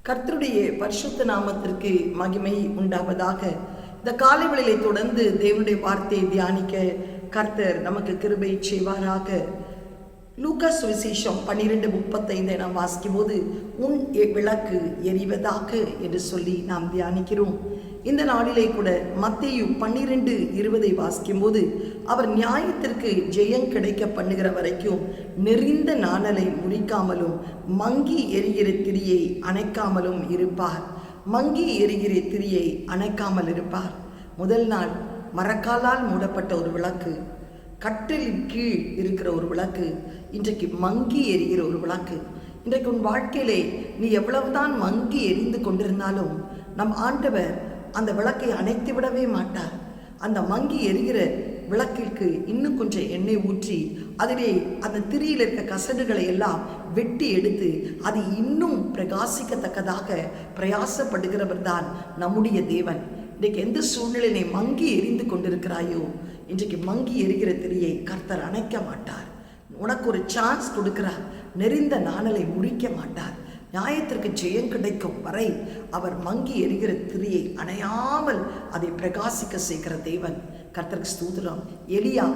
கர்த்தருடைய பரிசுத்த நாமத்திற்கு மகிமை உண்டாவதாக. இந்த காலைவேளையை தொடர்ந்து தேவனுடைய வார்த்தையை தியானிக்க கர்த்தர் நமக்கு கிருபை செய்வாராக. லூக்கா சுவிசேஷம் 12:35 நாம் வாசிக்கும் போது உன் விளக்கு எரிவதாக என்று சொல்லி நாம் தியானிக்கிறோம். இந்த நாளிலே கூட மத்தேயு 12:20 வாசிக்கும் போது அவர் நியாயத்திற்கு ஜெயம் கிடைக்க பண்ணுகிற வரைக்கும் நெறிந்த நாணலை முடிக்காமலும் மங்கி எரிகிற திரியை அணைக்காமலும் இருப்பார். மங்கி எரிகிற திரியை அணைக்காமல் இருப்பார். முதல் நாள் மரக்காலால் மூடப்பட்ட ஒரு விளக்கு, கட்டிலின் கீழ் இருக்கிற ஒரு விளக்கு, இன்றைக்கு மங்கி எரிகிற ஒரு விளக்கு. இன்றைக்கு உன் வாழ்க்கையிலே நீ எவ்வளவுதான் மங்கி எரிந்து கொண்டிருந்தாலும் நம் ஆண்டவர் அந்த விளக்கை அணைத்து விடவே மாட்டார். அந்த மங்கி எரிகிற விளக்கிற்கு இன்னும் கொஞ்சம் எண்ணெய் ஊற்றி அதிலே அந்த திரியில் இருக்க கசடுகளை எல்லாம் வெட்டி எடுத்து அது இன்னும் பிரகாசிக்கத்தக்கதாக பிரயாசப்படுகிறவர் தான் நம்முடைய தேவன். இன்றைக்கு எந்த சூழ்நிலையை மங்கி எரிந்து கொண்டிருக்கிறாயோ, இன்றைக்கு மங்கி எரிகிற திரியை கர்த்தர் அணைக்க மாட்டார். உனக்கு ஒரு சான்ஸ் கொடுக்கிறார். நெறிந்த நாணலை முறிக்க மாட்டார். நியாயத்திற்கு ஜெயம் கிடைக்கும் வரை அவர் மங்கி எரிகிற திரியை அணையாமல் அதை பிரகாசிக்க செய்கிற தேவன். கர்த்தருக்கு ஸ்தோத்திரம். எலியா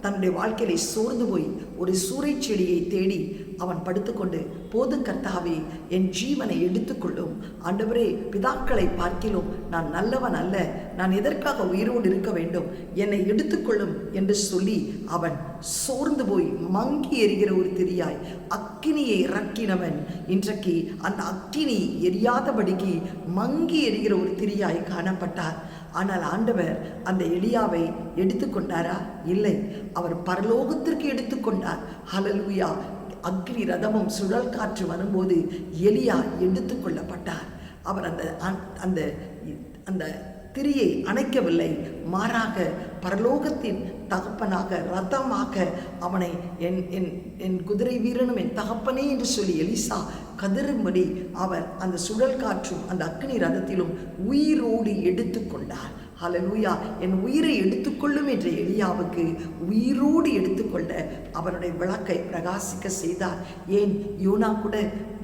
தன்னுடைய வாழ்க்கையிலே சோர்ந்து போய் ஒரு சூறை செடியை தேடி அவன் படுத்துக்கொண்டு, போதும் கர்த்தாவே, என் ஜீவனை எடுத்துக்கொள்ளும் ஆண்டவரே, பிதாக்களை பார்க்கிலும் நான் நல்லவன் அல்ல, நான் எதற்காக உயிரோடு இருக்க வேண்டும், என்னை எடுத்துக்கொள்ளும் என்று சொல்லி அவன் சோர்ந்து போய் மங்கி எரிகிற ஒரு திரியாய் அக்கினியை இறக்கினவன் இன்றைக்கு அந்த அக்கினி எரியாதபடிக்கு மங்கி எரிகிற ஒரு திரியாய் காணப்பட்டார். ஆனால் ஆண்டவர் அந்த எலியாவை எடுத்துக்கொண்டாரா? இல்லை, அவர் பரலோகத்திற்கு எடுத்துக்கொண்டார். ஹல்லேலூயா. அக்னி ரதமும் சுழல் காற்று வரும்போது எலியா எடுத்துக்கொள்ளப்பட்டார். அவர் அந்த அந்த திரியை அணைக்கவில்லை, மாறாக பரலோகத்தின் தகப்பனாக ரதமாக அவனை என் குதிரை வீரனும் என் தகப்பனே என்று சொல்லி எலிசா கதறும்படி அவர் அந்த சுழல் காற்றும் அந்த அக்னி ரதத்திலும் உயிரோடு எடுத்துக்கொண்டார். ஹல்லேலூயா. என் உயிரை எடுத்துக்கொள்ளும் என்ற எலியாவுக்கு உயிரோடு எடுத்துக்கொள்ள அவருடைய விளக்கை பிரகாசிக்க செய்தார். ஏன், யோனா கூட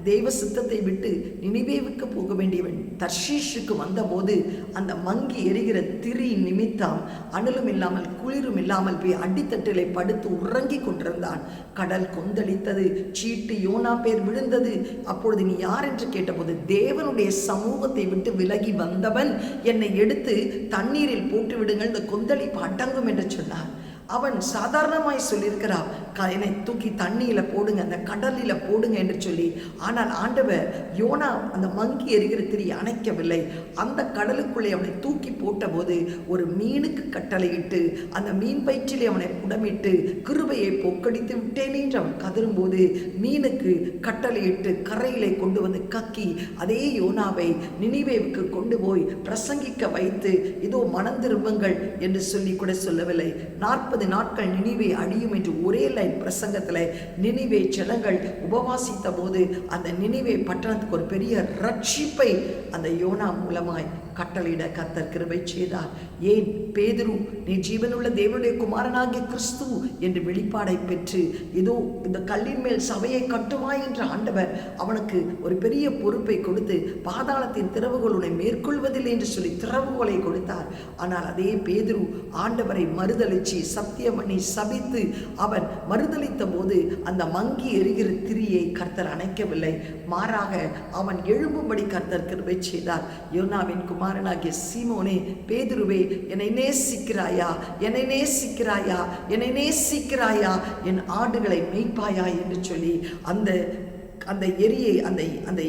தேவ சித்தத்தை விட்டு நினிவேவுக்கு போக வேண்டியவன் தர்ஷீஷுக்கு வந்தபோது அந்த மங்கி எரிகிற திரி நிமித்தம் அனலும் இல்லாமல் குளிரும் இல்லாமல் போய் அடித்தட்டிலே படுத்து உறங்கி கொண்டிருந்தான். கடல் கொந்தளித்தது, சீட்டு யோனா பேர் விழுந்தது. அப்பொழுது நீ யார் என்று கேட்டபோது, தேவனுடைய சமூகத்தை விட்டு விலகி வந்தவன், என்னை எடுத்து தண்ணீரில் போட்டு விடுங்கள், இந்த கொந்தளிப்பு அடங்கும் என்று சொன்னார். அவன் சாதாரணமாய் சொல்லியிருக்கிறான், என்னை தூக்கி தண்ணியில் போடுங்க, அந்த கடலில் போடுங்க என்று சொல்லி. ஆனால் ஆண்டவர் யோனா அந்த மங்கி எரிகிற திரி அணைக்கவில்லை. அந்த கடலுக்குள்ளே அவனை தூக்கி போட்ட போது ஒரு மீனுக்கு கட்டளையிட்டு அந்த மீன் வயிற்றிலே அவனை புடமிட்டு கிருபையை போக்கடித்து விட்டேனே என்று அவன் கதறும்போது மீனுக்கு கட்டளையிட்டு கரையிலே கொண்டு வந்து கக்கி அதே யோனாவை நினிவேவுக்கு கொண்டு போய் பிரசங்கிக்க வைத்து, இதோ மனம் திரும்புங்கள் என்று சொல்லி கூட சொல்லவில்லை. 40 நாட்கள் நினிவே அழியும் என்று ஒரே லைன் பிரசங்கத்தில் நினிவே ஜனங்கள் உபவாசித்த போது அந்த நினிவே பட்டணத்துக்கு ஒரு பெரிய ரட்சிப்பை அந்த யோனா மூலமாய் கட்டளையிட கர்த்தர் கிருபை செய்தார். ஏன், பேதுரு, நீ ஜீவனுள்ள தேவனுடைய குமாரனாகிய கிறிஸ்து என்று வெளிப்பாடை பெற்று இதோ இந்த கல்லின் மேல் சபையை கட்டுவாய் என்ற ஆண்டவர் அவனுக்கு ஒரு பெரிய பொறுப்பை கொடுத்து, பாதாளத்தின் திறவுகோலை மேற்கொள்வதில்லை என்று சொல்லி திறவுகோலை கொடுத்தார். ஆனால் அதே பேதுரு ஆண்டவரை மறுதலிச்சு சத்தியம் பண்ணி சபித்து அவன் மறுதலித்த போது அந்த மங்கி எரிகிற திரியை கர்த்தர் அணைக்கவில்லை, மாறாக அவன் எழும்பும்படி கர்த்தர் கிருபை செய்தார். யோனாவின் குமாரனாகிய சீமோனே, பேதுருவே, என்னை நேசிக்கிறாயா, என்னை நேசிக்கிறாயா, என்னை நேசிக்கிறாயா, என் ஆடுகளை மேய்ப்பாயா என்று சொல்லி அந்த எரியை அந்த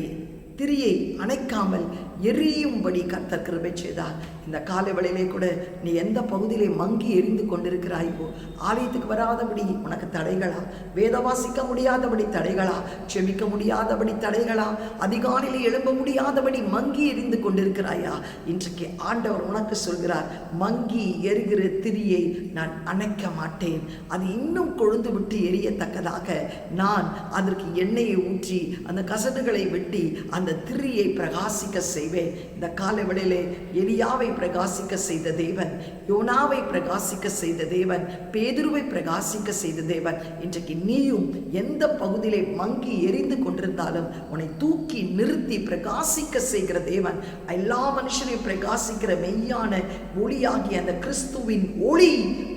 திரியை அணைக்காமல் எரியும்படி கர்த்தர் கிருபை செய்தார். இந்த காலை வேளையிலே கூட நீ எந்த பகுதியிலே மங்கி எரிந்து கொண்டிருக்கிறாயோ, ஆலயத்துக்கு வராதபடி உனக்கு தடைகளா, வேத வாசிக்க முடியாதபடி தடைகளா, செபிக்க முடியாதபடி தடைகளா, அதிகாலையில் எழும்ப முடியாதபடி மங்கி எரிந்து கொண்டிருக்கிறாயா, இன்றைக்கு ஆண்டவர் உனக்கு சொல்கிறார், மங்கி எரிகிற திரியை நான் அணைக்க மாட்டேன். அது இன்னும் கொழுந்து விட்டு எரியத்தக்கதாக நான் அதற்கு எண்ணெயை ஊற்றி அந்த கசடுகளை வெட்டி அந்த திரியை பிரகாசிக்க செய்வேன். இந்த காலவெளியிலே எலியாவை பிரகாசிக்க செய்த தேவன், யோனாவை பிரகாசிக்க செய்த தேவன், பேதுருவை பிரகாசிக்க செய்த தேவன், இன்றைக்கு நீயும் எந்த பகுதியிலே மங்கி எரிந்து கொண்டிருந்தாலும் உன்னை தூக்கி நிறுத்தி பிரகாசிக்க செய்கிற தேவன், எல்லா மனுஷனையும் பிரகாசிக்கிற மெய்யான ஒளியாகிய அந்த கிறிஸ்துவின் ஒளி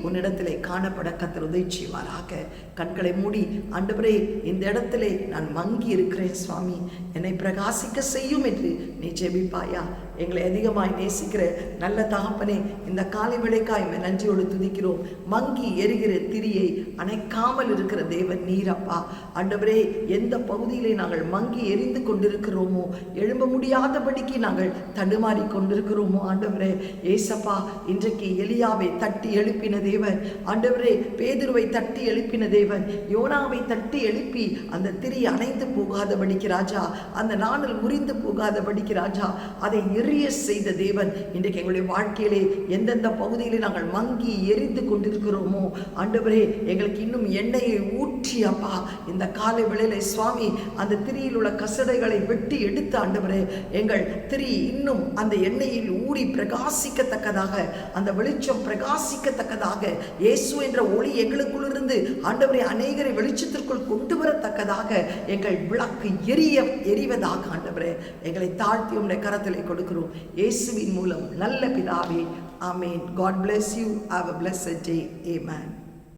உன்னிடத்திலே காணப்பட கர்த்தர் உதவி செய்வாராக. கண்களை மூடி, ஆண்டவரே இந்த இடத்திலே நான் மங்கி இருக்கிறேன் சுவாமி, என்னை பிரகாசிக்க செய்யும் என்று நீ ஜெபிப்பாயா? எங்களை அதிகமாய் நேசிக்கிற நல்ல தகப்பனே, இந்த காலை வேளைக்காய் நன்றியோடு துதிக்கிறோம். மங்கி எரிகிற திரியை அணைக்காமல் இருக்கிற தேவன் நீரப்பா. ஆண்டவரே, எந்த பகுதியிலே நாங்கள் மங்கி எரிந்து கொண்டிருக்கிறோமோ, எழும்ப முடியாதபடிக்கு நாங்கள் தடுமாறி கொண்டிருக்கிறோமோ ஆண்டவரே, ஏசப்பா, இன்றைக்கு எலியாவை தட்டி எழுப்பின தேவன், ஆண்டவரே பேதுருவை தட்டி எழுப்பின தேவன், யோனாவை தட்டி எழுப்பி அந்த திரி அணைந்து போகாதபடிக்கு ராஜா, அந்த நாணல் முறிந்து போகாதபடிக்கு ராஜா, அதை எரிய செய்த தேவன், இன்றைக்கு எங்களுடைய வாழ்க்கையிலே எந்தெந்த பகுதியிலே நாங்கள் மங்கி எரிந்து கொண்டிருக்கிறோமோ ஆண்டவரே, எங்களுக்கு இன்னும் எண்ணெயை ஊற்றி அப்பா இந்த காலை வேளையிலே சுவாமி அந்த திரியில் உள்ள கசடைகளை வெட்டி எடுத்து ஆண்டவரே, எங்கள் திரி இன்னும் அந்த எண்ணெயில் ஊறி பிரகாசிக்கத்தக்கதாக, அந்த வெளிச்சம் பிரகாசிக்கத்தக்கதாக, இயேசு என்ற ஒளி எங்களுக்குள்ளிருந்து ஆண்டவரே அநேகரை வெளிச்சத்திற்குள் கொண்டு வரத்தக்கதாக எங்கள் விளக்கு எரிவதாக ஆண்டவரே எங்களை தாழ்த்தி உம்முடைய கரத்திலே கொடுக்கிறோம் இயேசுவின் மூலம் நல்ல பிதாவே, ஆமென். God bless you. Have a blessed day. Amen.